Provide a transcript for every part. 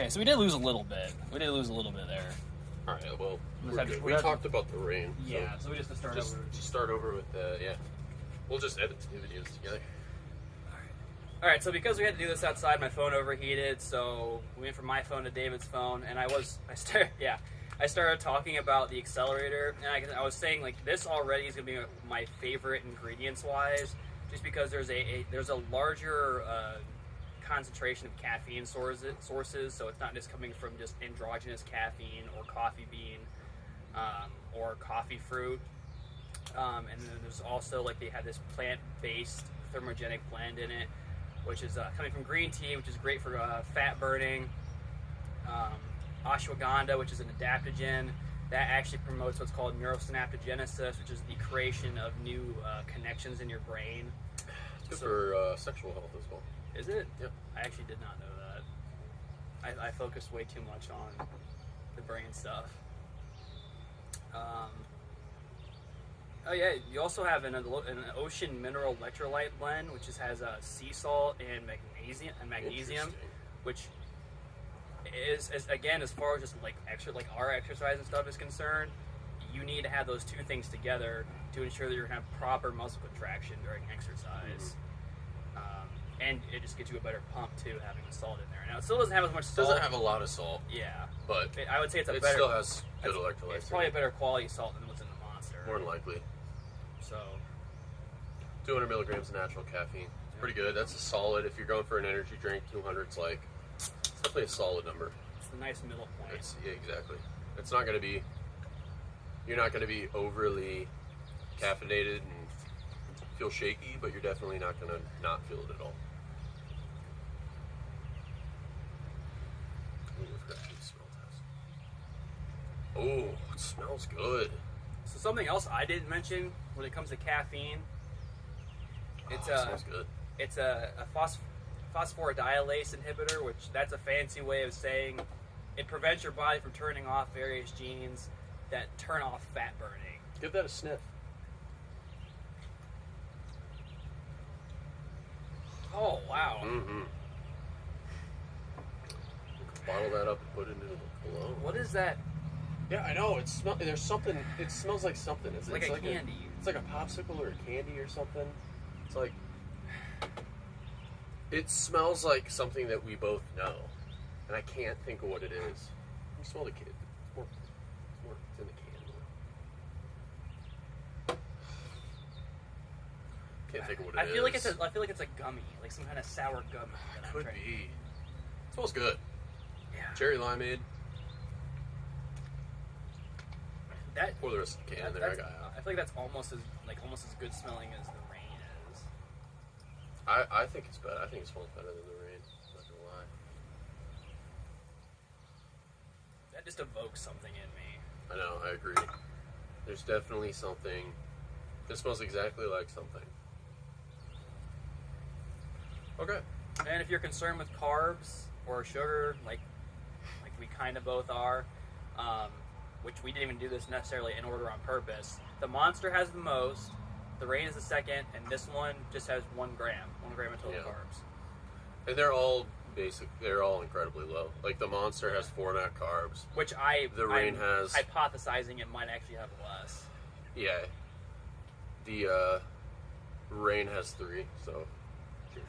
Okay, so we did lose a little bit. We did lose a little bit there. All right, well, We we talked about the rain. Yeah, so we just have to start over. Just start over with yeah. We'll just edit the two videos together. All right, so because we had to do this outside, my phone overheated, so we went from my phone to David's phone, and I started talking about the accelerator, and I was saying, like, this already is going to be my favorite ingredients-wise, just because there's a larger concentration of caffeine sources, so it's not just coming from just androgynous caffeine or coffee bean or coffee fruit. And then there's also, like, they have this plant-based thermogenic blend in it, which is coming from green tea, which is great for fat burning. Ashwagandha, which is an adaptogen, that actually promotes what's called neurosynaptogenesis, which is the creation of new connections in your brain. It's good for sexual health as well. Is it? Yep. I actually did not know that. I focused way too much on the brain stuff. Oh yeah, you also have an ocean mineral electrolyte blend, which has sea salt and magnesium, which is again, as far as just like our exercise and stuff is concerned, you need to have those two things together to ensure that you're gonna have proper muscle contraction during exercise. And it just gives you a better pump too, having the salt in there. Now it still doesn't have as much salt. It doesn't have a lot of salt. Yeah, but I would say it still has good electrolytes. It's probably a better quality salt than what's in the Monster. More than likely. So 200 milligrams of natural caffeine. It's pretty good. That's a solid. If you're going for an energy drink, 200 is like, it's definitely a solid number. It's the nice middle point. Yeah, exactly. It's not going to be, you're not going to be overly caffeinated and feel shaky, but you're definitely not going to not feel it at all. Oh, it smells good. So something else I didn't mention when it comes to caffeine, it smells good. It's a phosphorodiylase inhibitor, which that's a fancy way of saying it prevents your body from turning off various genes that turn off fat burning. Give that a sniff. Oh, wow. Mm-hmm. Bottle that up and put it into the cologne. What is that? Yeah, I know. There's something. It smells like something. It's like a candy. It's like a popsicle or a candy or something. It's like. It smells like something that we both know, and I can't think of what it is. You smell the kid. It's more. It's in the can. Can't think of what it is. I feel like it's a gummy, like some kind of sour gummy. Could be. It smells good. Yeah. Cherry limeade. That, pour the rest of the can in there. I feel like that's almost as good smelling as the rain is. I think it's better. I think it smells better than the rain. I'm not gonna lie. That just evokes something in me. I know. I agree. There's definitely something. This smells exactly like something. Okay. And if you're concerned with carbs or sugar, like we kind of both are, which we didn't even do this necessarily in order on purpose. The Monster has the most, the Rain is the second, and this one just has 1 gram of total carbs. And they're all basic. They're all incredibly low. Like the Monster has 4 net carbs, which the Rain has hypothesizing it might actually have less. Yeah. The Rain has 3. So, cheers.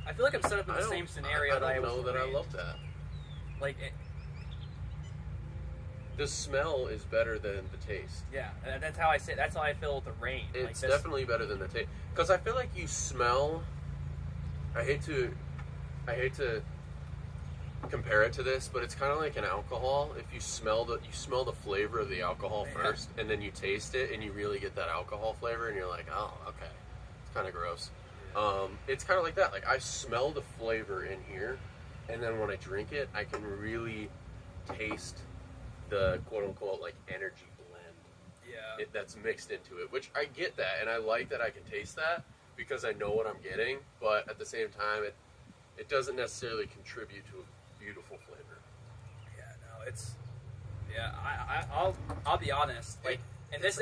I feel like I'm set up in the same scenario that I was. I don't know that I love that. Like, the smell is better than the taste. Yeah, that's how I say. That's how I feel with the Rain. It's definitely better than the taste, because I feel like you smell. I hate to compare it to this, but it's kind of like an alcohol. If you smell the flavor of the alcohol first, and then you taste it, and you really get that alcohol flavor, and you're like, oh, okay, it's kind of gross. It's kind of like that. Like I smell the flavor in here, and then when I drink it, I can really taste the quote-unquote like energy blend that's mixed into it, which I get that, and I like that I can taste that because I know what I'm getting, but at the same time it doesn't necessarily contribute to a beautiful flavor. Yeah, no, Yeah, I'll be honest. Like, and it's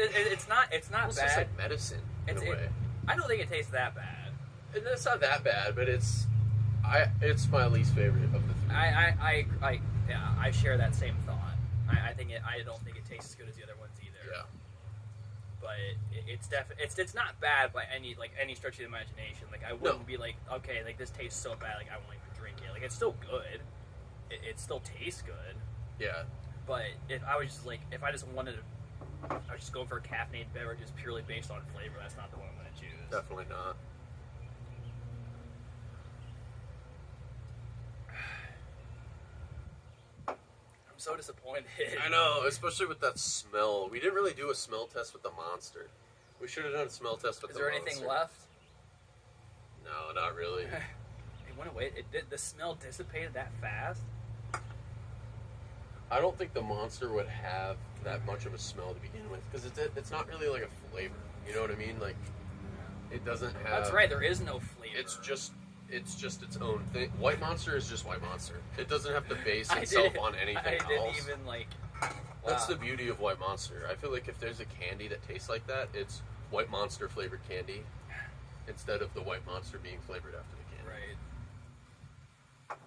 not It's bad. just like medicine in a way. I don't think it tastes that bad. And it's not that bad, but it's my least favorite of the three. I share that same thought. I don't think it tastes as good as the other ones either. Yeah. But it's not bad by any stretch of the imagination. Like I wouldn't be like, okay, like this tastes so bad, like I won't even drink it. Like it's still good. It still tastes good. Yeah. But if I was just like, if I just wanted to, I was just going for a caffeinated beverage purely based on flavor. That's not the one I'm going to choose. Definitely not. I'm so disappointed. I know, especially with that smell. We didn't really do a smell test with the Monster. We should have done a smell test with the Monster. Is there anything left? No, not really. It went away. The smell dissipated that fast? I don't think the Monster would have that much of a smell to begin with, because it's not really like a flavor. You know what I mean? Like, it doesn't have... That's right, there is no flavor. It's just its own thing. White Monster is just White Monster. It doesn't have to base itself on anything else. I didn't even, like... Wow. That's the beauty of White Monster. I feel like if there's a candy that tastes like that, it's White Monster flavored candy instead of the White Monster being flavored after the candy. Right.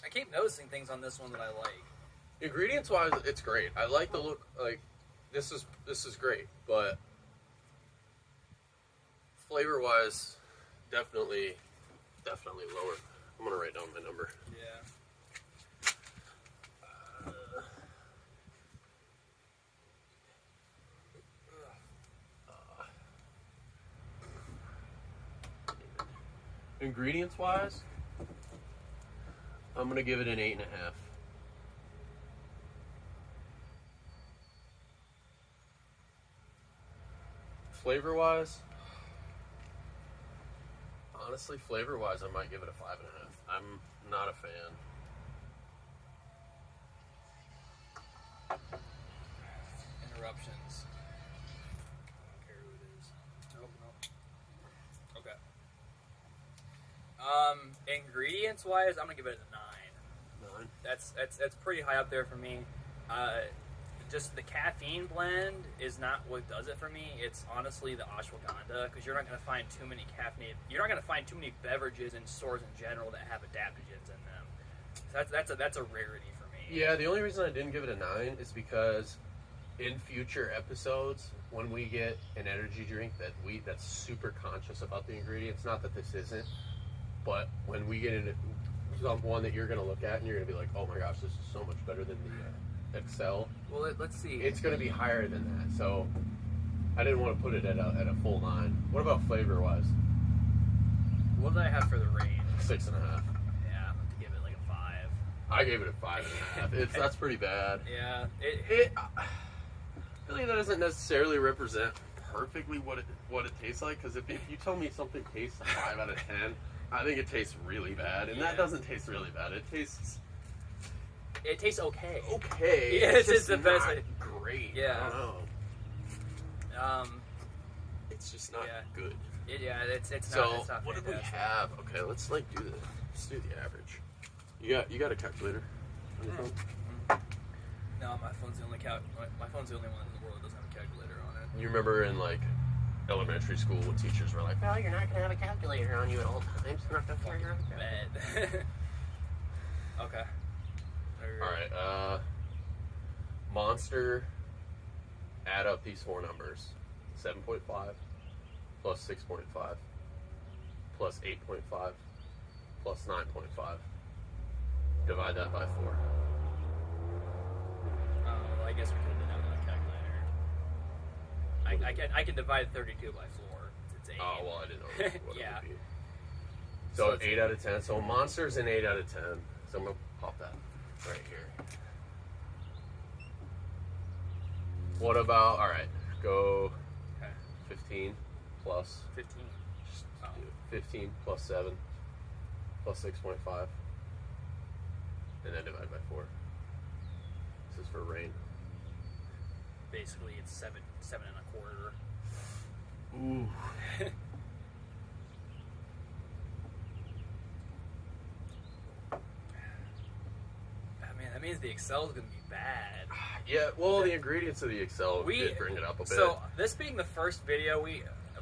I keep noticing things on this one that I like. Ingredients wise, it's great. I like the look. Like, this is great, but flavor wise, definitely lower. I'm gonna write down my number. Yeah. Ingredients wise, I'm gonna give it an 8.5. Flavor wise, honestly, flavor wise, I might give it a 5.5. I'm not a fan. Interruptions. I don't care who it is. Nope. Okay. Ingredients wise, I'm gonna give it a 9. 9. That's pretty high up there for me. Just the caffeine blend is not what does it for me. It's honestly the ashwagandha, because you're not going to find too many caffeinated. You're not going to find too many beverages in stores in general that have adaptogens in them. So that's a rarity for me. Yeah, the only reason I didn't give it a 9 is because in future episodes, when we get an energy drink that's super conscious about the ingredients, not that this isn't, but when we get into one that you're going to look at and you're going to be like, oh my gosh, this is so much better than the Excel. Well, let's see. It's going to be higher than that, so I didn't want to put it at a full 9. What about flavor wise? What did I have for the range? 6.5. Yeah, I'm going to give it like a 5. I gave it a 5.5. That's pretty bad. Yeah. I feel like that doesn't necessarily represent perfectly what it tastes like, because if you tell me something tastes 5 out of 10, I think it tastes really bad, and that doesn't taste really bad. It tastes okay. Okay. Yeah, it's just the best. Great. Yeah. I don't know. It's just not good. It's not. So it's not what did we have? Okay, let's do this. Let's do the average. You got a calculator on your phone? No, my phone's the only my phone's the only one in the world that doesn't have a calculator on it. You remember in like elementary school when teachers were like, "Well, you're not gonna have a calculator on you at all times. You're not gonna carry around a bed." Okay. All right. Monster. Add up these 4 numbers: 7.5 plus 6.5 plus 8.5 plus 9.5. Divide that by 4. Oh, well, I guess we could have done that with a calculator. I can divide 32 by 4. It's 8. Oh well, I didn't know what Yeah. it would be. So 8 out of 10. So Monster's an 8 out of 10. So I'm gonna pop that right here. What about, all right, go 15 plus 15. Just do it. 15 plus 7 plus 6.5, and then divide by 4. This is for rain. Basically, it's 7 1/4. Ooh. That means the Excel is going to be bad. Yeah, well, the ingredients of the Excel did bring it up a bit. So this being the first video,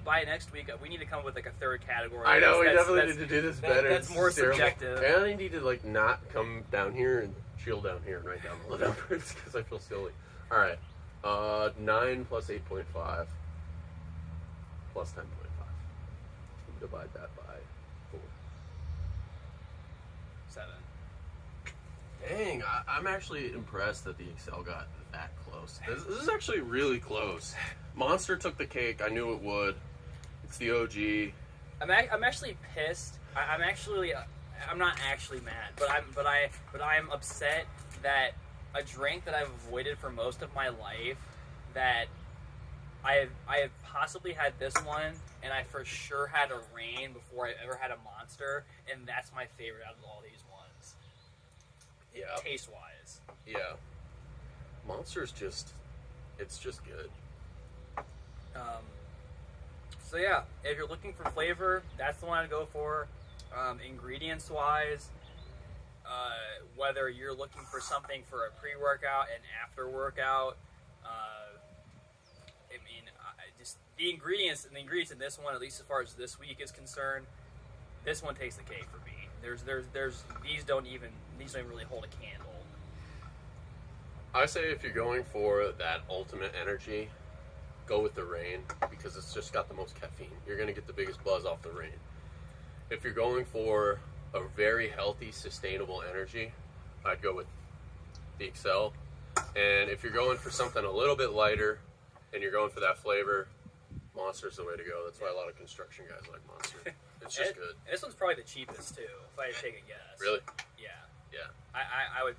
by next week we need to come up with like a third category. I know, we definitely need to do this better. That's more subjective. And I need to like not come down here and chill down here and write down the numbers because I feel silly. All right, 9 plus 8.5 plus 10.5. Divide that by 4. 7. Dang, I'm actually impressed that the Excel got that close. This is actually really close. Monster took the cake. I knew it would. It's the OG. I'm actually pissed. I'm actually I'm not actually mad, but I'm upset that a drink that I've avoided for most of my life, that I have possibly had this one, and I for sure had a Reign before I ever had a Monster, and that's my favorite out of all these ones. Yeah. Taste wise. Yeah. Monster's just, it's just good. So yeah, if you're looking for flavor, that's the one I'd go for. Ingredients wise, whether you're looking for something for a pre-workout and after workout, I mean, just the ingredients in this one, at least as far as this week is concerned, this one takes the cake for me. These don't even really hold a candle. I say if you're going for that ultimate energy, go with the Reign because it's just got the most caffeine. You're going to get the biggest buzz off the Reign. If you're going for a very healthy, sustainable energy, I'd go with the Excel. And if you're going for something a little bit lighter and you're going for that flavor, Monster's the way to go. That's why a lot of construction guys like Monster. It's just good. This one's probably the cheapest too, if I had to take a guess. Really? Yeah. Yeah. I would,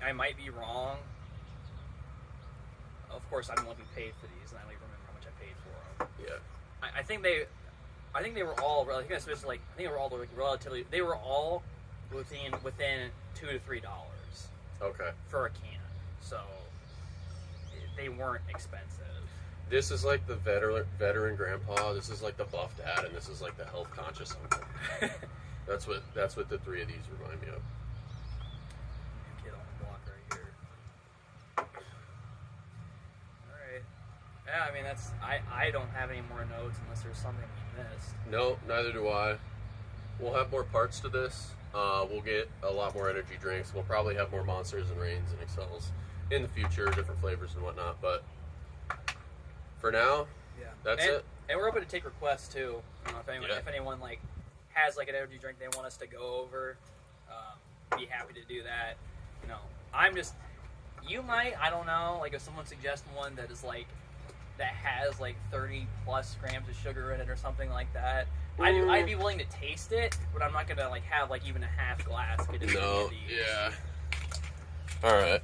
I might be wrong. Of course, I'm the one who paid for these, and I don't even remember how much I paid for them. Yeah. I think they were all. I think that's just like. I think they were all like relatively. They were all within $2 to $3 Okay. for a can. So they weren't expensive. This is like the veteran grandpa. This is like the buff dad, and this is like the health conscious uncle. That's what the three of these remind me of. Kid on the block right here. All right. Yeah, I mean that's. I don't have any more notes unless there's something we missed. No, neither do I. We'll have more parts to this. We'll get a lot more energy drinks. We'll probably have more Monsters and Reigns and Excels in the future, different flavors and whatnot. But for now, yeah, that's it. And we're open to take requests too. If anyone like has like an energy drink they want us to go over, be happy to do that. You might, I don't know, like if someone suggests one that is like that has like 30 plus grams of sugar in it or something like that, I'd be willing to taste it, but I'm not gonna like have like even a half glass. No, yeah. All right.